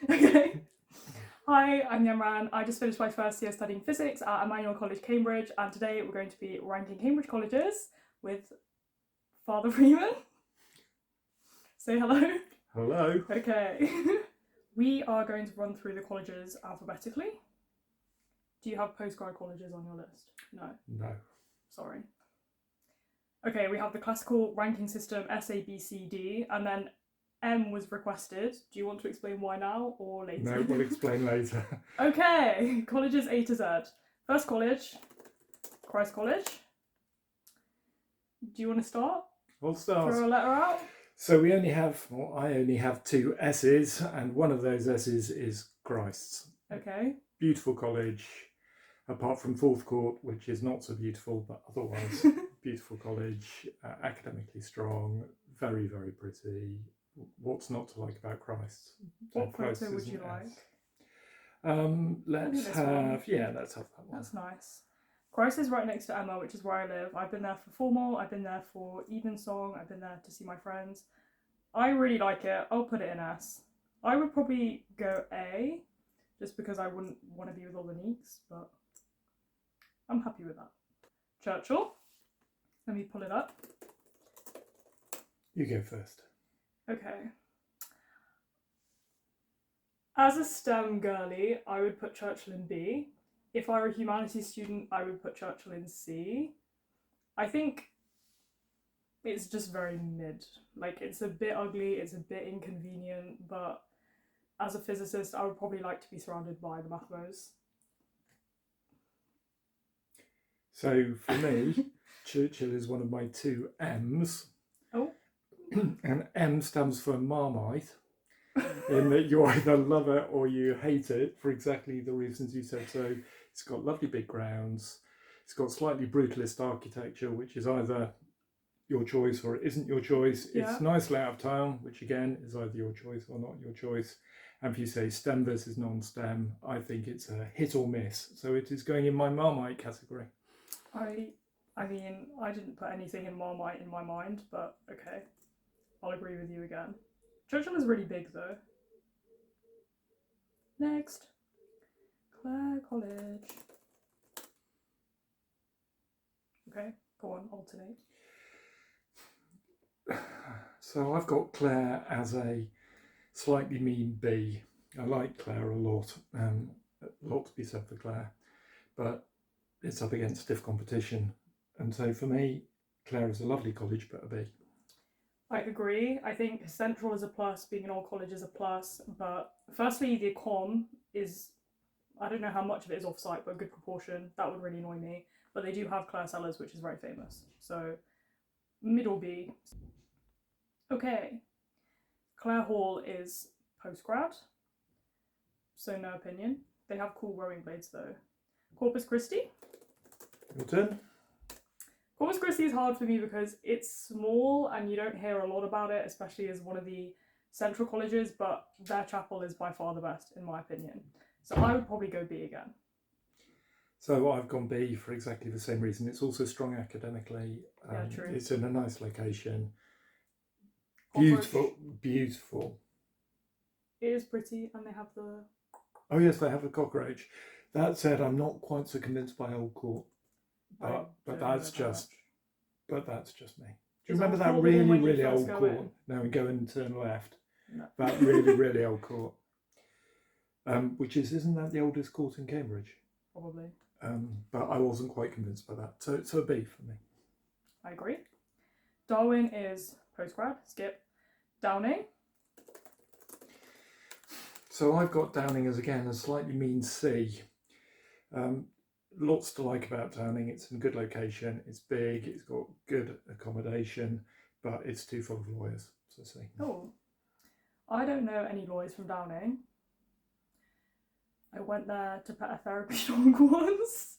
Okay. Hi, I'm Yamran. I just finished my first year studying physics at Emmanuel College, Cambridge, and today we're going to be ranking Cambridge colleges with Father Freeman. Say hello. Hello. Okay. We are going to run through the colleges alphabetically. Do you have postgrad colleges on your list? No. No. Sorry. Okay, we have the classical ranking system S, A, B, C, D, and then M was requested. Do you want to explain why now or later? No, we'll explain later. Okay, colleges A to Z. First college, Christ College. Do you want to start? We'll start. Throw a letter out? So I only have two S's, and one of those S's is Christ's. Okay. Beautiful college, apart from Fourth Court, which is not so beautiful, but otherwise beautiful college, academically strong, very, very pretty. What's not to like about Christ's? What photo would you like? Let's have that one. That's nice. Christ is right next to Emma, which is where I live. I've been there for formal, I've been there for evensong, I've been there to see my friends. I really like it. I'll put it in S. I would probably go A, just because I wouldn't want to be with all the neeks, but I'm happy with that. Churchill. Let me pull it up. You go first. Okay. As a STEM girly, I would put Churchill in B. If I were a humanities student, I would put Churchill in C. I think it's just very mid. Like, it's a bit ugly, it's a bit inconvenient, but as a physicist, I would probably like to be surrounded by the mathmos. So for me, Churchill is one of my two M's. Oh. And M stands for Marmite, in that you either love it or you hate it for exactly the reasons you said. So it's got lovely big grounds, it's got slightly brutalist architecture, which is either your choice or it isn't your choice. Yeah. It's nicely out of town, which again is either your choice or not your choice. And if you say STEM versus non-STEM, I think it's a hit or miss. So it is going in my Marmite category. I mean, I didn't put anything in Marmite in my mind, but okay. I'll agree with you again. Churchill is really big though. Next. Clare College. Okay, go on, alternate. So I've got Clare as a slightly mean B. I like Clare a lot. A lot to be said for Clare, but it's up against stiff competition. And so for me, Clare is a lovely college, but a B. I agree. I think Central is a plus, being an old college is a plus, but firstly, the econ is, I don't know how much of it is off-site, but a good proportion. That would really annoy me. But they do have Clare Cellars, which is very famous. So, middle B. Okay. Clare Hall is postgrad, so no opinion. They have cool rowing blades though. Corpus Christi. Your turn. Corpus Christi is hard for me because it's small and you don't hear a lot about it, especially as one of the central colleges, but their chapel is by far the best in my opinion. So I would probably go B again. So I've gone B for exactly the same reason. It's also strong academically. Yeah, true. It's in a nice location. Cockroach. Beautiful. It is pretty, and they have the... Oh yes, they have a cockroach. That said, I'm not quite so convinced by Old Court. But that's just me. Do you remember that really old court? No, and go and turn left. No. That really old court. Isn't that the oldest court in Cambridge? Probably. But I wasn't quite convinced by that. So a B for me. I agree. Darwin is postgrad. Skip. Downing. So I've got Downing as again a slightly mean C. Lots to like about Downing. It's in a good location, it's big, it's got good accommodation, but it's too full of lawyers, so C. Oh, I don't know any lawyers from Downing. I went there to pet a therapy dog once.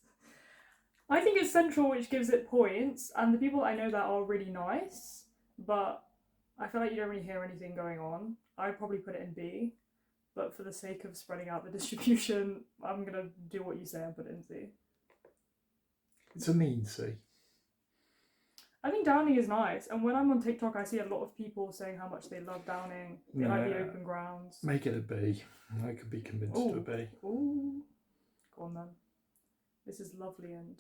I think it's Central, which gives it points, and the people I know that are really nice, but I feel like you don't really hear anything going on. I'd probably put it in B, but for the sake of spreading out the distribution, I'm going to do what you say and put it in C. It's a mean C. I think Downing is nice, and when I'm on TikTok, I see a lot of people saying how much they love Downing. They like the open grounds. Make it a B. I could be convinced to a B. Ooh, go on then. This is lovely and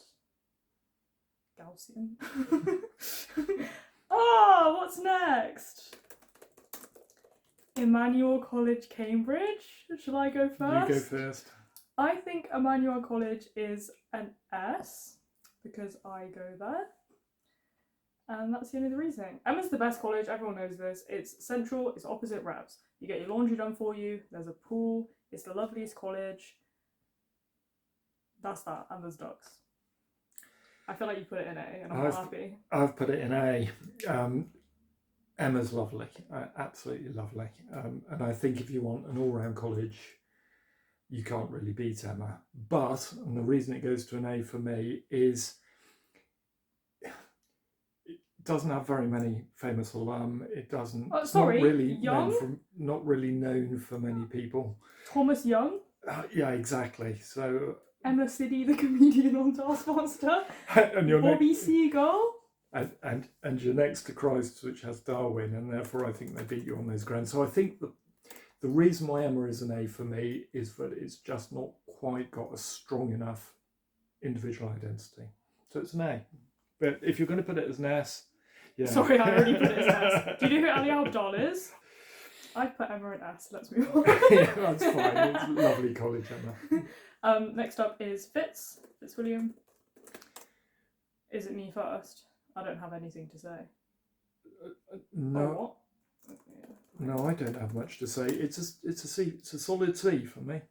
Gaussian. Oh, what's next? Emmanuel College, Cambridge. Shall I go first? You go first. I think Emmanuel College is an S because I go there. And that's the only reasoning. Emma's the best college, everyone knows this. It's central, it's opposite Revs. You get your laundry done for you, there's a pool, it's the loveliest college. That's that, and there's ducks. I feel like you put it in A, and I'm not happy. I've put it in A. Emma's lovely, absolutely lovely. And I think if you want an all-round college, you can't really beat Emma. But, and the reason it goes to an A for me is it doesn't have very many famous alum. It doesn't. Not really known for many people. Thomas Young. Yeah, exactly. So Emma Siddy, the comedian on Taskmaster. And Bobby Seagull. And you're next to Christ, which has Darwin, and therefore I think they beat you on those grounds. So I think the reason why Emma is an A for me is that it's just not quite got a strong enough individual identity. So it's an A. But if you're going to put it as an S, yeah. Sorry, I already put it as an S. Do you know who Ali Abdal is? I'd put Emma an S. Let's move on. Yeah, that's fine. It's a lovely college, Emma. Next up is Fitzwilliam. Is it me first? I don't have anything to say. No. Or what? No, I don't have much to say. It's a C. It's a solid C for me.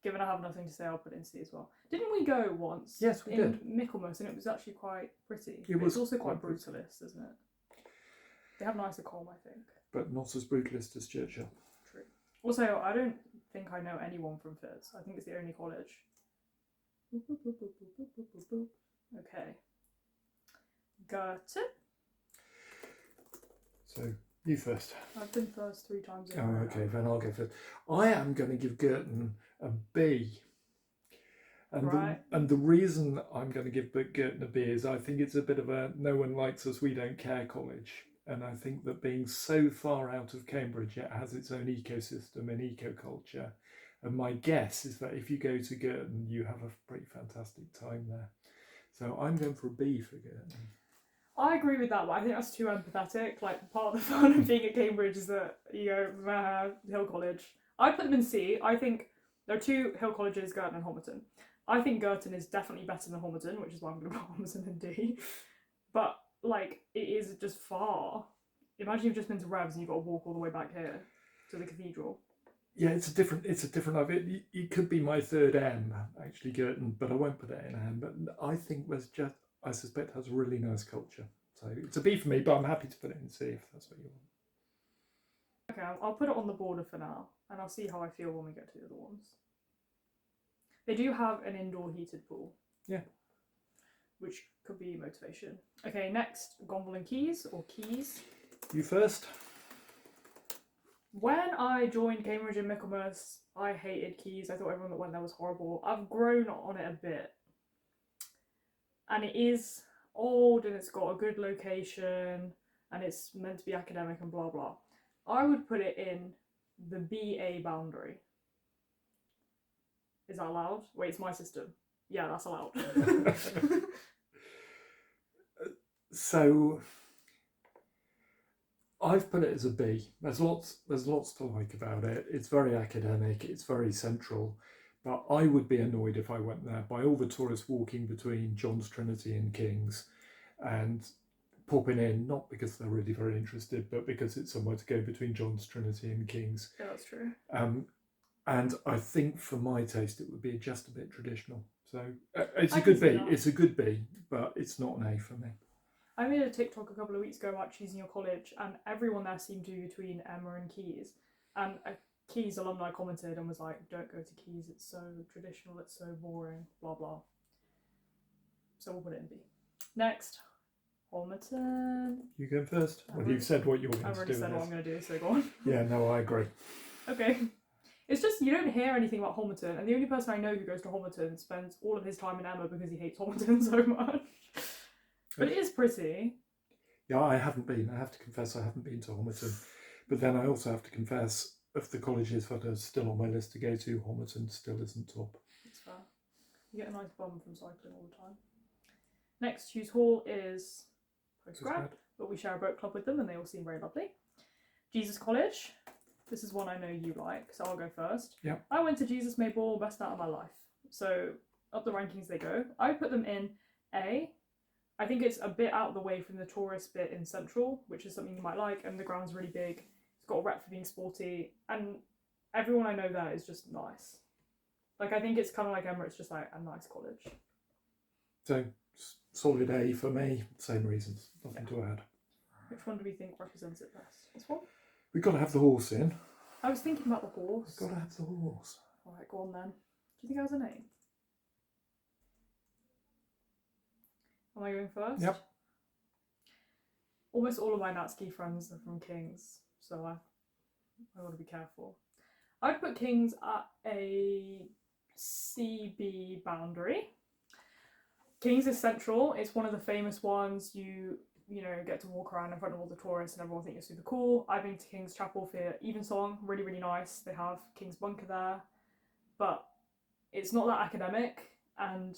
Given I have nothing to say, I'll put it in C as well. Didn't we go once? Yes, we did. Michaelmas, and it was actually quite pretty. It's also quite brutalist, isn't it? They have nicer calm, I think. But not as brutalist as Churchill. True. Also, I don't think I know anyone from Fitz. I think it's the only college. Okay. Goethe. So, you first. I've been first 3 times. Oh, okay, then I'll go first. I am going to give Girton a B. And, right. The reason I'm going to give Girton a B is I think it's a bit of a no one likes us, we don't care college. And I think that being so far out of Cambridge, it has its own ecosystem and eco-culture. And my guess is that if you go to Girton, you have a pretty fantastic time there. So I'm going for a B for Girton. I agree with that, but I think that's too empathetic. Like, part of the fun of being at Cambridge is that you go, Hill College. I put them in C. I think there are 2 Hill Colleges, Girton and Homerton. I think Girton is definitely better than Homerton, which is why I'm going to put Homerton in D. But, like, it is just far. Imagine you've just been to Revs and you've got to walk all the way back here to the cathedral. Yeah, it's a different idea. It could be my third M, actually, Girton, but I won't put it in M. But I think I suspect has a really nice culture. So it's a B for me, but I'm happy to put it in C if that's what you want. Okay, I'll put it on the border for now, and I'll see how I feel when we get to the other ones. They do have an indoor heated pool. Yeah. Which could be motivation. Okay, next, Gonville and Keys, or Keys. You first. When I joined Cambridge and Michaelmas, I hated Keys. I thought everyone that went there was horrible. I've grown on it a bit. And it is old and it's got a good location and it's meant to be academic and blah blah. I would put it in the BA boundary. Is that allowed? Wait, it's my system. Yeah, that's allowed. So I've put it as a B. There's lots to like about it. It's very academic, it's very central. But I would be annoyed if I went there by all the tourists walking between John's Trinity and King's and popping in, not because they're really very interested, but because it's somewhere to go between John's Trinity and King's. Yeah, that's true. And I think for my taste, it would be just a bit traditional. So it's a good B. It's a good B, but it's not an A for me. I made a TikTok a couple of weeks ago about choosing your college, and everyone there seemed to be between Emma and Keys. And a Keys alumni commented and was like, "Don't go to Keys, it's so traditional, it's so boring, blah blah." So we'll put it in B. Next, Homerton. You go first. Well, you've said what you're going to do. I've already said what I'm going to do, so go on. Yeah, no, I agree. Okay. It's just, you don't hear anything about Homerton, and the only person I know who goes to Homerton spends all of his time in Emma because he hates Homerton so much. But it is pretty. Yeah, I haven't been. I have to confess I haven't been to Homerton. But then I also have to confess, of the colleges that are still on my list to go to, Homerton still isn't top. That's fair. You get a nice bum from cycling all the time. Next, Hughes Hall is postgrad, but we share a boat club with them and they all seem very lovely. Jesus College. This is one I know you like, so I'll go first. Yeah. I went to Jesus Mayball, best out of my life. So up the rankings they go. I put them in A. I think it's a bit out of the way from the tourist bit in Central, which is something you might like, and the ground's really big. It's got a rep for being sporty, and everyone I know there is just nice. Like, I think it's kind of like Emirates, just like a nice college. So, solid A for me, same reasons, nothing to add. Which one do we think represents it best? This one? We've got to have the horse in. I was thinking about the horse. We've got to have the horse. Alright, go on then. Do you think it has a name? Am I going first? Yep. Almost all of my Natsuki friends are from Kings, so I want to be careful. I'd put Kings at a CB boundary. Kings is central. It's one of the famous ones. You get to walk around in front of all the tourists and everyone thinks you're super cool. I've been to King's Chapel for Evensong, really, really nice. They have King's Bunker there, but it's not that academic and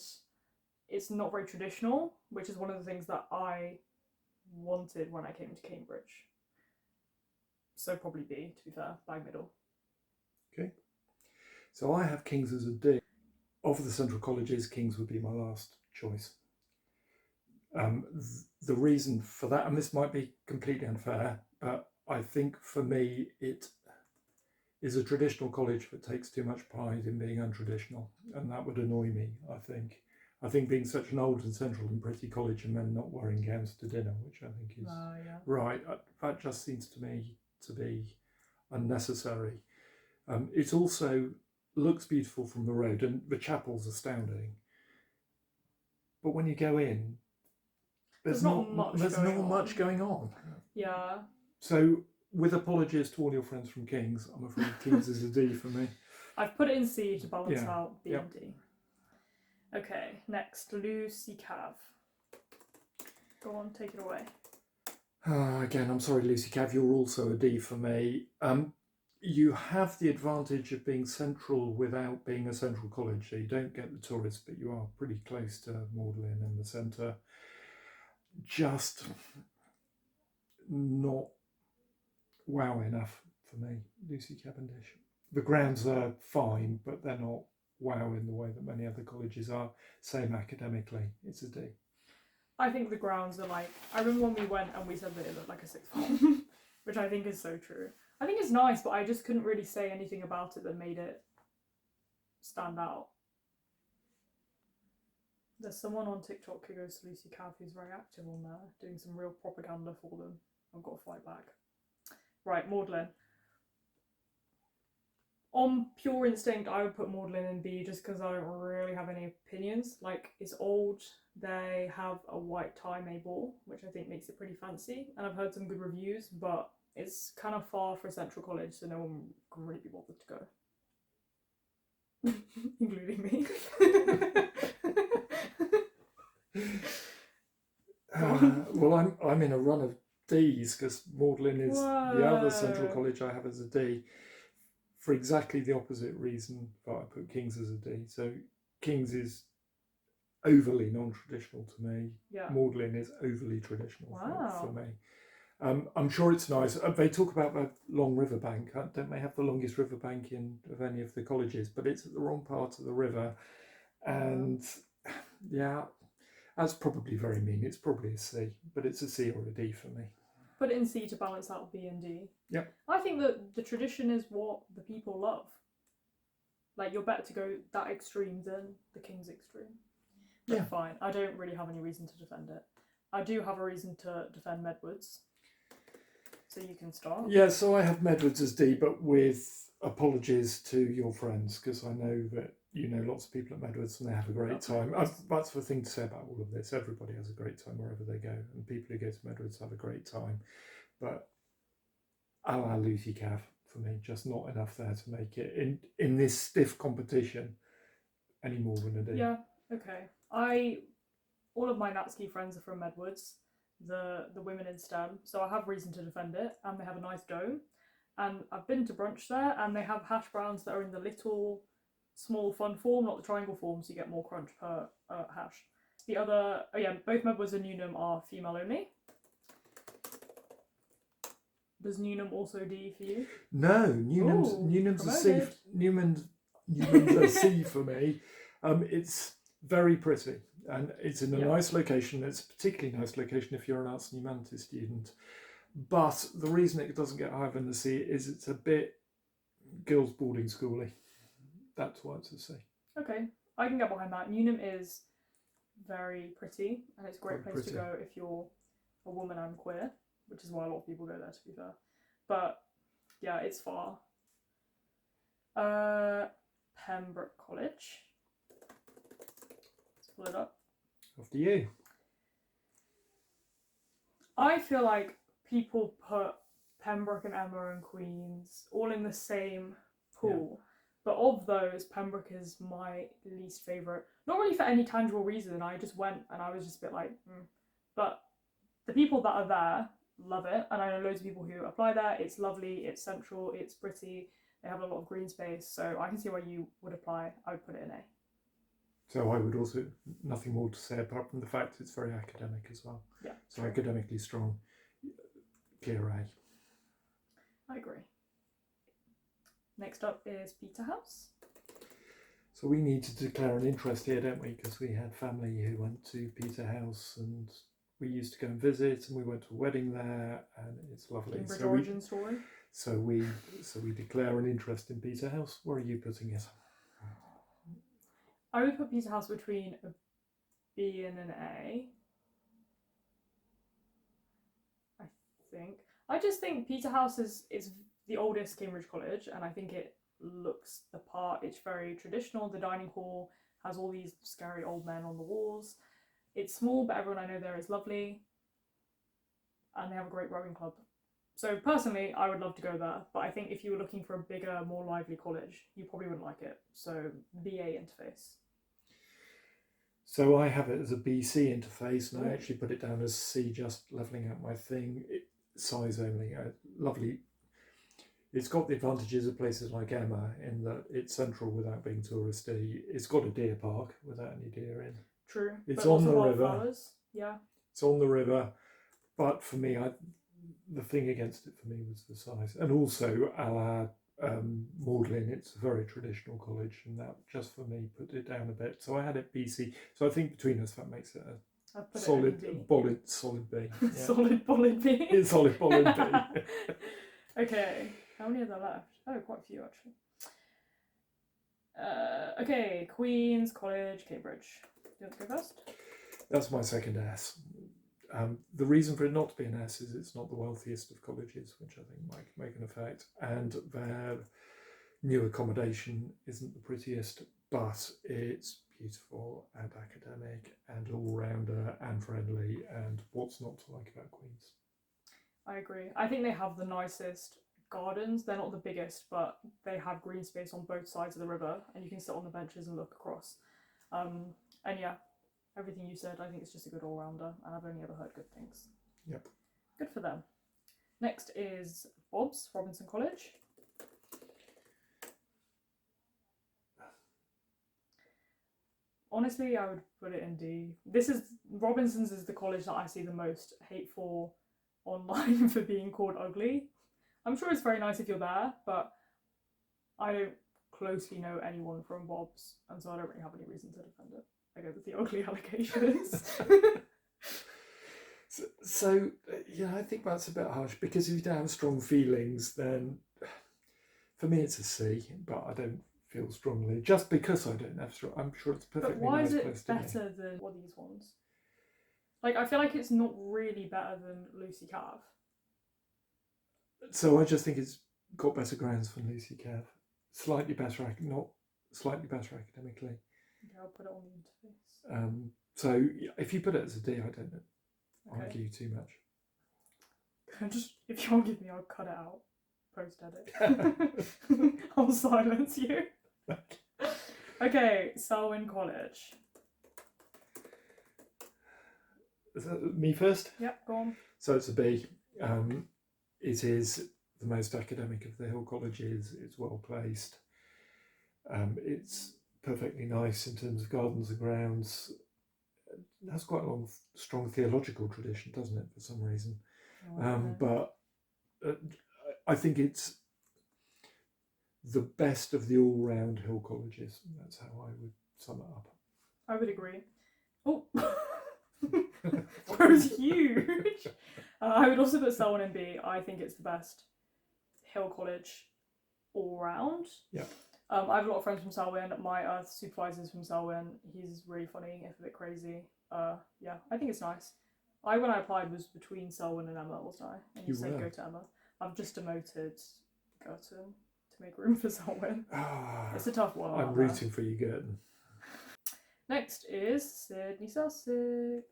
it's not very traditional, which is one of the things that I wanted when I came to Cambridge. So probably B, to be fair, bang middle. Okay. So I have King's as a D. Of the central colleges, King's would be my last choice. The reason for that, and this might be completely unfair, but I think for me it is a traditional college that takes too much pride in being untraditional, and that would annoy me, I think. I think being such an old and central and pretty college and then not wearing gowns to dinner, which I think is right, that just seems to me to be unnecessary. It also looks beautiful from the road, and the chapel's astounding. But when you go in, there's not much going on. Yeah. So, with apologies to all your friends from King's, I'm afraid King's is a D for me. I've put it in C to balance out B and D. Okay, next, Lucy Cav. Go on, take it away. Again, I'm sorry, Lucy Cav, you're also a D for me. You have the advantage of being central without being a central college, so you don't get the tourists, but you are pretty close to Magdalen and the centre. Just not wow enough for me, Lucy Cavendish. The grounds are fine, but they're not wow in the way that many other colleges are. Same academically, it's a D. I think the grounds are like, I remember when we went and we said that it looked like a sixth form, which I think is so true. I think it's nice, but I just couldn't really say anything about it that made it stand out. There's someone on TikTok who goes to Lucy Cav who's very active on there, doing some real propaganda for them. I've got to fight back. Right, Magdalen. On pure instinct, I would put Magdalen in B just because I don't really have any opinions. Like, it's old, they have a white tie Mayball, which I think makes it pretty fancy, and I've heard some good reviews, but it's kind of far for a central college, so no one can really be bothered to go. Including me. Well, I'm in a run of D's because Magdalen is the other central college I have as a D, for exactly the opposite reason that I put King's as a D. So King's is overly non-traditional to me. Yeah. Magdalen is overly traditional for me. Wow. I'm sure it's nice. They talk about the long riverbank. Don't they have the longest riverbank of any of the colleges? But it's at the wrong part of the river. And yeah, that's probably very mean. It's probably a C, but it's a C or a D for me. Put it in C to balance out B and D. Yep. I think that the tradition is what the people love. Like, you're better to go that extreme than the King's extreme. But yeah, fine. I don't really have any reason to defend it. I do have a reason to defend Medwards. So you can start. Yeah, so I have Medwards as D, but with apologies to your friends, because I know that you know lots of people at Medwards and they have a great time. That's the thing to say about all of this. Everybody has a great time wherever they go, and people who go to Medwards have a great time. But a la Lucy Cav, for me, just not enough there to make it in this stiff competition any more than a D. Yeah, okay. I all of my Natsuki friends are from Medwoods, the women in STEM, so I have reason to defend it, and they have a nice dome. And I've been to brunch there, and they have hash browns that are in the little small fun form, not the triangle form, so you get more crunch per hash. The other, both Medwoods and Newnham are female only. Does Newnham also D for you? No, Newnham's a C. Newman's a C for me. It's very pretty, and it's in a nice location. It's a particularly nice location if you're an arts and humanities student. But the reason it doesn't get higher than the C is it's a bit girls' boarding schooly. That's why it's a C. Okay, I can get behind that. Newnham is very pretty, and it's a great place to go if you're a woman and queer, which is why a lot of people go there, to be fair. But yeah, it's far. Pembroke College. Let's pull it up. After you. I feel like people put Pembroke and Emma and Queen's all in the same pool. Yeah. But of those, Pembroke is my least favourite. Not really for any tangible reason. I just went and I was just a bit like, But the people that are there love it. And I know loads of people who apply there. It's lovely, it's central, it's pretty. They have a lot of green space. So I can see why you would apply. I would put it in A. So I would also, nothing more to say apart from the fact it's very academic as well. Yeah. So academically strong. Clear A. I agree. Next up is Peterhouse. So we need to declare an interest here, don't we? Because we had family who went to Peterhouse, and we used to go and visit, and we went to a wedding there, and it's lovely. Cambridge origin story. So we declare an interest in Peterhouse. Where are you putting it? I would put Peterhouse between a B and an A. I think. I just think Peterhouse is the oldest Cambridge college, and I think it looks the part. It's very traditional. The dining hall has all these scary old men on the walls. It's small, but everyone I know there is lovely, and they have a great rowing club. So personally, I would love to go there, but I think if you were looking for a bigger, more lively college, you probably wouldn't like it. So BA interface. So I have it as a BC interface, and I actually put it down as C, just levelling out my thing. Size only, lovely. It's got the advantages of places like Emma in that it's central without being touristy. It's got a deer park without any deer in. True. It's on the river. Flowers. Yeah. It's on the river, but for me, the thing against it for me was the size, and also a la Magdalen, it's a very traditional college, and that just for me put it down a bit. So I had it BC. So I think between us that makes it a solid B. Yeah. Solid bolid B. It's solid bolid B. Okay, how many are there left? Oh, quite a few actually. Okay, Queen's College, Cambridge. Do you want to go first? That's my second S. The reason for it not to be an S is it's not the wealthiest of colleges, which I think might make an effect, and their new accommodation isn't the prettiest, but it's beautiful and academic and all-rounder and friendly, and what's not to like about Queen's? I agree. I think they have the nicest gardens. They're not the biggest, but they have green space on both sides of the river, and you can sit on the benches and look across. And yeah, everything you said, I think it's just a good all-rounder, and I've only ever heard good things. Yep. Good for them. Next is Bob's, Robinson College. Honestly, I would put it in D. Robinson's is the college that I see the most hate for online for being called ugly. I'm sure it's very nice if you're there, but I don't closely know anyone from Bob's, and so I don't really have any reason to defend it. I go with the ugly allegations. So, yeah, I think that's a bit harsh, because if you don't have strong feelings, then for me it's a C, but I don't feel strongly, just because I don't have strong. I'm sure it's perfectly But why nice is place it to better than all these ones? Like, I feel like it's not really better than Lucy Cav. So I just think it's got better grounds than Lucy Cav. Slightly better, not slightly better academically. Okay, I'll put it on the interface. So if you put it as a D, I don't argue too much. Just, if you argue with me, I'll cut it out. Post-edit. I'll silence you. Okay, Selwyn College. Me first? Yep, go on. So it's a B. It is the most academic of the Hill colleges. It's well placed. It's perfectly nice in terms of gardens and grounds. It has quite a long, strong theological tradition, doesn't it, for some reason? But I think it's the best of the all-round Hill colleges. That's how I would sum it up. I would agree. Oh, that was huge. I would also put Selwyn in B. I think it's the best Hill college all round. Yeah. I have a lot of friends from Selwyn. My supervisor's from Selwyn. He's really funny, if a bit crazy. Yeah, I think it's nice. When I applied, was between Selwyn and Emma, wasn't I? And you said go to Emma. I've just demoted Girton to make room for Selwyn. It's a tough one. I'm rooting for you, Girton. Next is Sydney Sussex.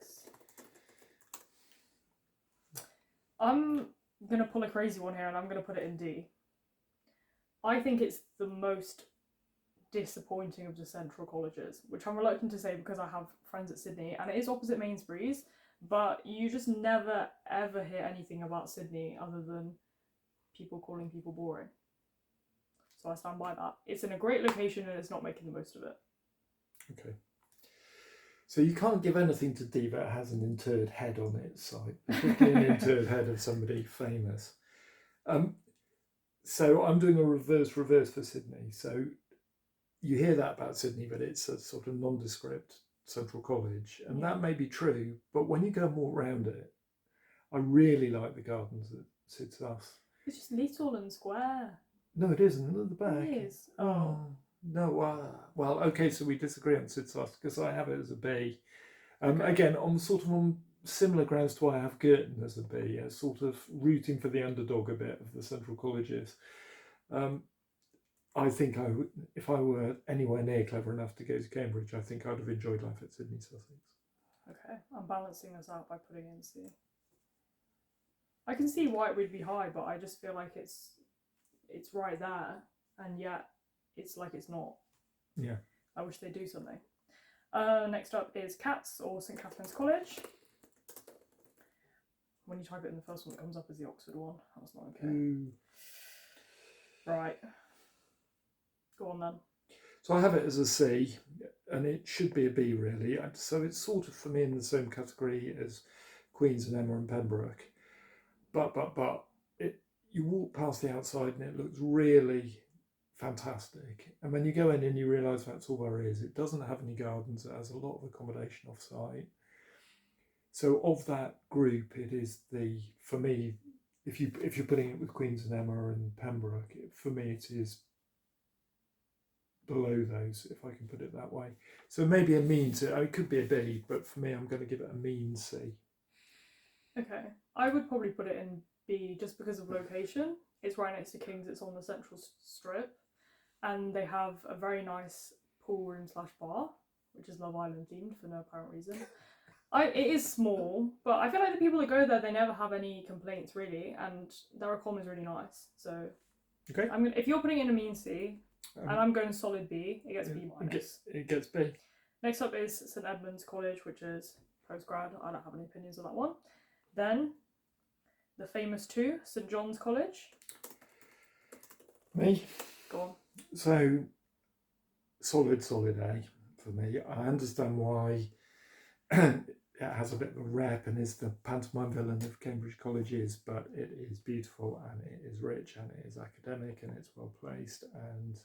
I'm going to pull a crazy one here and I'm going to put it in D. I think it's the most disappointing of the central colleges, which I'm reluctant to say because I have friends at Sydney and it is opposite Mainsbury's, but you just never ever hear anything about Sydney other than people calling people boring. So I stand by that. It's in a great location and it's not making the most of it. Okay. So you can't give anything to D that has an interred head on its side, particularly an interred head of somebody famous. So I'm doing a reverse for Sydney. So you hear that about Sydney, but it's a sort of nondescript central college, and that may be true. But when you go and walk around it, I really like the gardens at Sid Sus. It's just little and square. No, it isn't. At the back. It is. Oh. No, well, okay, so we disagree on Sid Sus because I have it as a B. Again, on similar grounds to why I have Girton as a B, sort of rooting for the underdog a bit of the central colleges. I think if I were anywhere near clever enough to go to Cambridge, I think I'd have enjoyed life at Sydney Sussex. Okay, I'm balancing this out by putting in C. I can see why it would be high, but I just feel like it's right there, and yet it's like it's not. Yeah. I wish they'd do something. Next up is Cats or St Catherine's College. When you type it in, the first one that comes up is the Oxford one. That's not okay. Right. Go on then. So I have it as a C, and it should be a B really. So it's sort of for me in the same category as Queen's and Emma and Pembroke. But you walk past the outside and it looks really fantastic. And when you go in and you realise that's all there is, it doesn't have any gardens. It has a lot of accommodation off site. So of that group, it is for me, if you're putting it with Queen's and Emma and Pembroke, for me it is below those, if I can put it that way. So maybe a mean C. It could be a B, but for me, I'm going to give it a mean C. Okay, I would probably put it in B just because of location. It's right next to King's. It's on the central strip, and they have a very nice pool room / bar, which is Love Island themed for no apparent reason. It is small, but I feel like the people that go there, they never have any complaints really, and their accom is really nice. So, okay, if you're putting in a mean C, and I'm going solid B, it gets B minus. It gets B. Next up is St Edmund's College, which is postgrad. I don't have any opinions on that one. Then, the famous two, St John's College. Me. Go on. So, solid A for me. I understand why it has a bit of a rep and is the pantomime villain of Cambridge colleges, but it is beautiful and it is rich and it is academic and it's well placed, and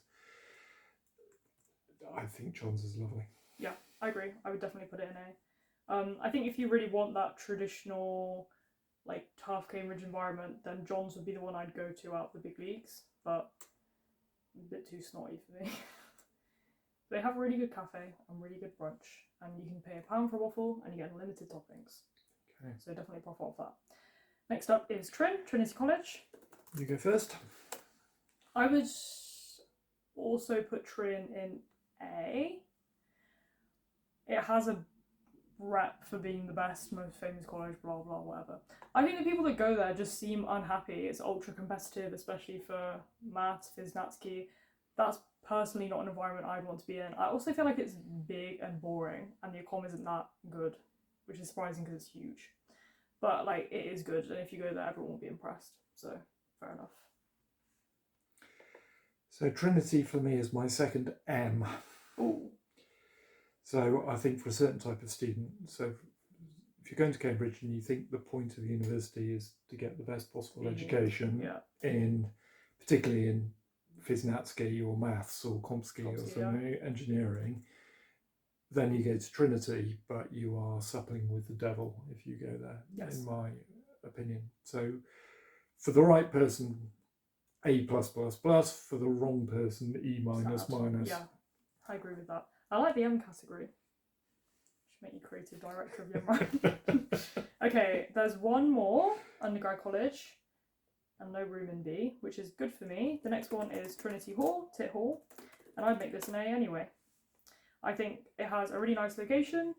I think John's is lovely. Yeah, I agree. I would definitely put it in A. I think if you really want that traditional, like tough Cambridge environment, then John's would be the one I'd go to out of the big leagues, but a bit too snotty for me. They have a really good cafe and really good brunch, and you can pay £1 for a waffle and you get unlimited toppings. Okay. So definitely profit off that. Next up is Trinity College. You go first. I would also put Trin in A. It has a rep for being the best, most famous college, blah blah whatever. I think the people that go there just seem unhappy. It's ultra competitive, especially for maths, phys, natsky. That's personally not an environment I'd want to be in. I also feel like it's big and boring, and the accom isn't that good. which is surprising because it's huge. But like it is good, and if you go there, everyone will be impressed. So fair enough. So Trinity for me is my second M. Ooh. So I think for a certain type of student, so if you're going to Cambridge and you think the point of the university is to get the best possible education in, particularly in Physics or maths or Comp-Ski or something, engineering, then you go to Trinity, but you are suppling with the devil if you go there, in my opinion. So for the right person, A+++, for the wrong person, E-. Yeah, I agree with that. I like the M category. Should make you creative director of your mind. Okay, there's one more undergrad college and no room in B, which is good for me. The next one is Trinity Hall, Tit Hall, and I'd make this an A anyway. I think it has a really nice location.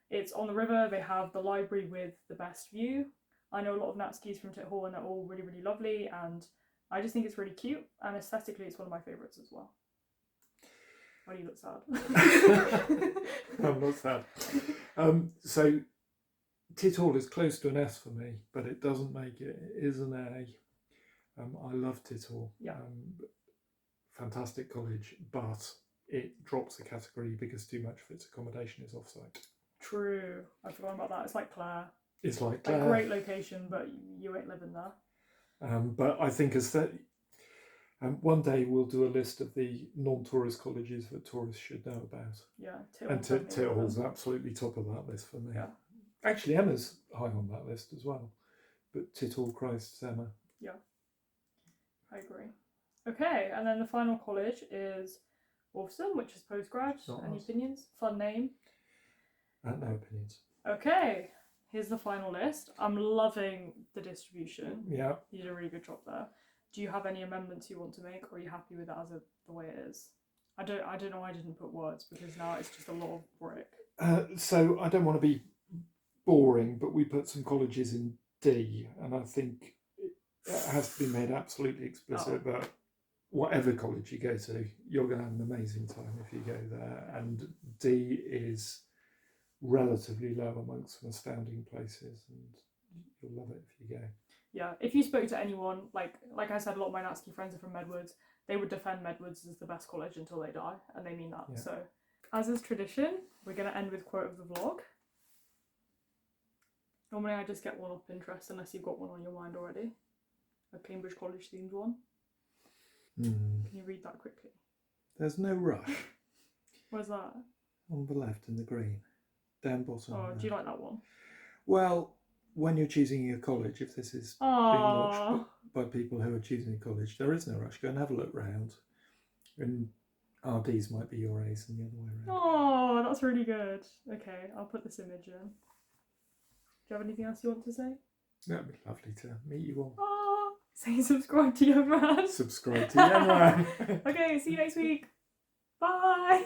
It's on the river. They have the library with the best view. I know a lot of Nat skis from Tit Hall and they're all really, really lovely, and I just think it's really cute, and aesthetically it's one of my favourites as well. Why do you look sad? I'm not sad. So Tit Hall is close to an S for me, but it doesn't make it. It is an A. I love Tit Hall. Yeah. Fantastic college, but it drops the category because too much of its accommodation is off-site. True. I forgot about that. It's like Clare. It's like Clare. A great location, but you ain't living there. But I think as that, one day we'll do a list of the non-tourist colleges that tourists should know about. Yeah, Tit Hall's absolutely top of that list for me. Yeah. Actually, Emma's high on that list as well. But Tit Hall, Christ's Emma. Yeah, I agree. Okay, and then the final college is Wolfson, which is postgrad. Any opinions? Fun name. No opinions. Okay, here's the final list. I'm loving the distribution. Yeah. You did a really good job there. Do you have any amendments you want to make, or are you happy with it as the way it is? I don't know why I didn't put words, because now it's just a lot of brick. So I don't want to be boring, but we put some colleges in D, and I think it has to be made absolutely explicit that whatever college you go to, you're going to have an amazing time if you go there. And D is relatively low amongst some astounding places, and you'll love it if you go. Yeah, if you spoke to anyone, like I said, a lot of my Natsuki friends are from Medwards, they would defend Medwards as the best college until they die, and they mean that. Yeah. So, as is tradition, we're going to end with quote of the vlog. Normally I just get one off Pinterest, unless you've got one on your mind already. A Cambridge College themed one. Can you read that quickly? There's no rush. Where's that? On the left in the green. Down bottom. Oh, do you like that one? Well, when you're choosing your college, if this is being watched by people who are choosing a college, there is no rush. Go and have a look round. And RDs might be your A's and the other way around. Oh, that's really good. Okay, I'll put this image in. Do you have anything else you want to say? That'd be lovely to meet you all. Say subscribe to Young Man. Subscribe to Young Man. Okay, see you next week. Bye.